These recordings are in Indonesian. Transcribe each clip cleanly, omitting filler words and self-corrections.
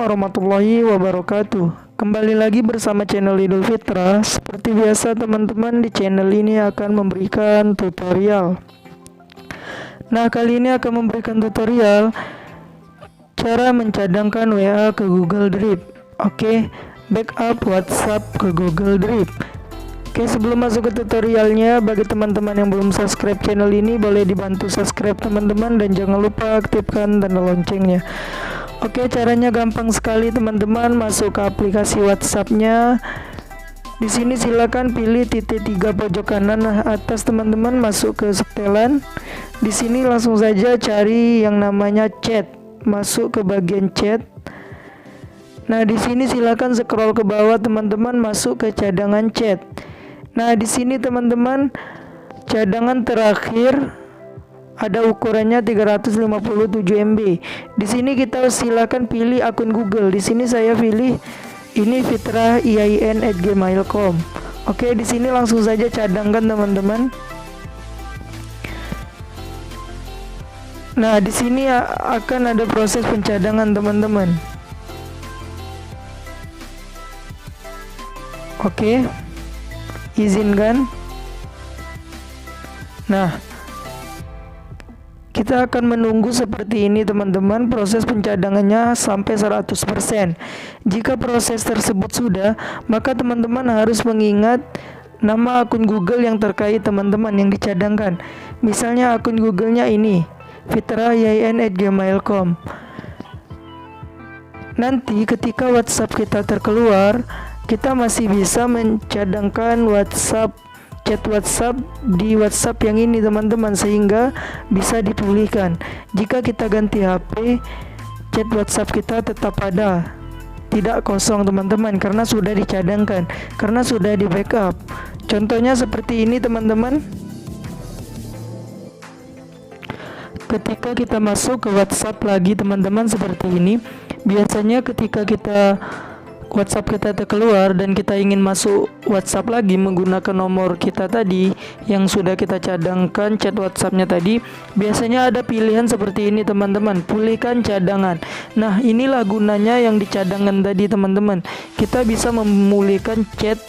warahmatullahi wabarakatuh. Kembali lagi bersama channel Idul Fitra. Seperti biasa teman-teman, di channel ini akan memberikan tutorial. Nah, kali ini akan memberikan tutorial cara mencadangkan WA ke Google Drive. Oke, backup WhatsApp ke Google Drive. Oke, sebelum masuk ke tutorialnya, bagi teman-teman yang belum subscribe channel ini, boleh dibantu subscribe teman-teman, dan jangan lupa aktifkan tanda loncengnya. Oke, caranya gampang sekali teman-teman. Masuk ke aplikasi WhatsApp-nya. Di sini silakan pilih titik 3 pojok kanan atas teman-teman, masuk ke setelan. Di sini langsung saja cari yang namanya chat. Masuk ke bagian chat. Nah, di sini silakan scroll ke bawah teman-teman, masuk ke cadangan chat. Nah, di sini teman-teman, cadangan terakhir ada ukurannya 357 MB. Di sini kita silakan pilih akun Google. Di sini saya pilih ini fitrahiain@gmail.com. Oke, di sini langsung saja cadangkan teman-teman. Nah, di sini akan ada proses pencadangan teman-teman. Oke, izinkan. Nah, kita akan menunggu seperti ini teman-teman, proses pencadangannya sampai 100%. Jika proses tersebut sudah, maka teman-teman harus mengingat nama akun Google yang terkait teman-teman yang dicadangkan. Misalnya akun Google-nya ini, fitrahiain@gmail.com. Nanti ketika WhatsApp kita terkeluar, kita masih bisa mencadangkan chat WhatsApp di WhatsApp yang ini teman-teman, sehingga bisa dipulihkan. Jika kita ganti HP, chat WhatsApp kita tetap ada, tidak kosong teman-teman, karena sudah dicadangkan, karena sudah di backup. Contohnya seperti ini teman-teman. Ketika kita masuk ke WhatsApp lagi teman-teman, seperti ini. Biasanya ketika WhatsApp kita terkeluar dan kita ingin masuk WhatsApp lagi menggunakan nomor kita tadi yang sudah kita cadangkan chat WhatsApp-nya tadi, biasanya ada pilihan seperti ini teman-teman, pulihkan cadangan. Nah, inilah gunanya yang dicadangkan tadi teman-teman. Kita bisa memulihkan chat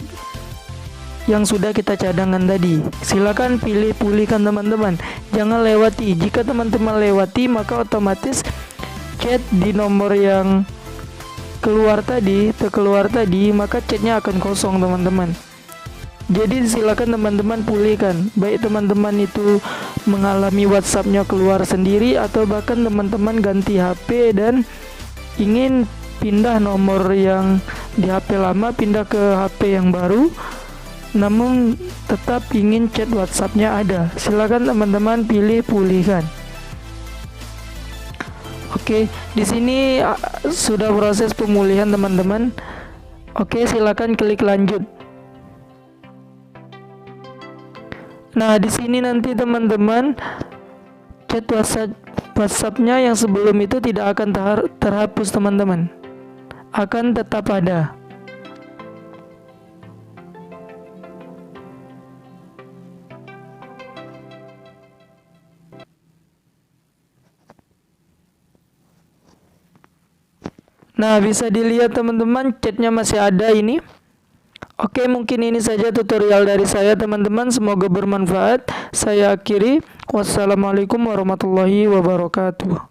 yang sudah kita cadangkan tadi. Silakan pilih pulihkan teman-teman, jangan lewati. Jika teman-teman lewati, maka otomatis chat di nomor yang terkeluar tadi, maka chatnya akan kosong teman-teman. Jadi silakan teman-teman pulihkan, baik teman-teman itu mengalami WhatsApp-nya keluar sendiri, atau bahkan teman-teman ganti HP dan ingin pindah nomor yang di HP lama pindah ke HP yang baru, namun tetap ingin chat WhatsApp-nya ada. Silakan teman-teman pilih pulihkan. Oke, di sini sudah proses pemulihan teman-teman. Oke, silakan klik lanjut. Nah, di sini nanti teman-teman chat WhatsApp-nya yang sebelum itu tidak akan terhapus teman-teman, akan tetap ada. Nah, bisa dilihat teman-teman, chatnya masih ada ini. Oke, mungkin ini saja tutorial dari saya teman-teman, semoga bermanfaat. Saya akhiri, wassalamualaikum warahmatullahi wabarakatuh.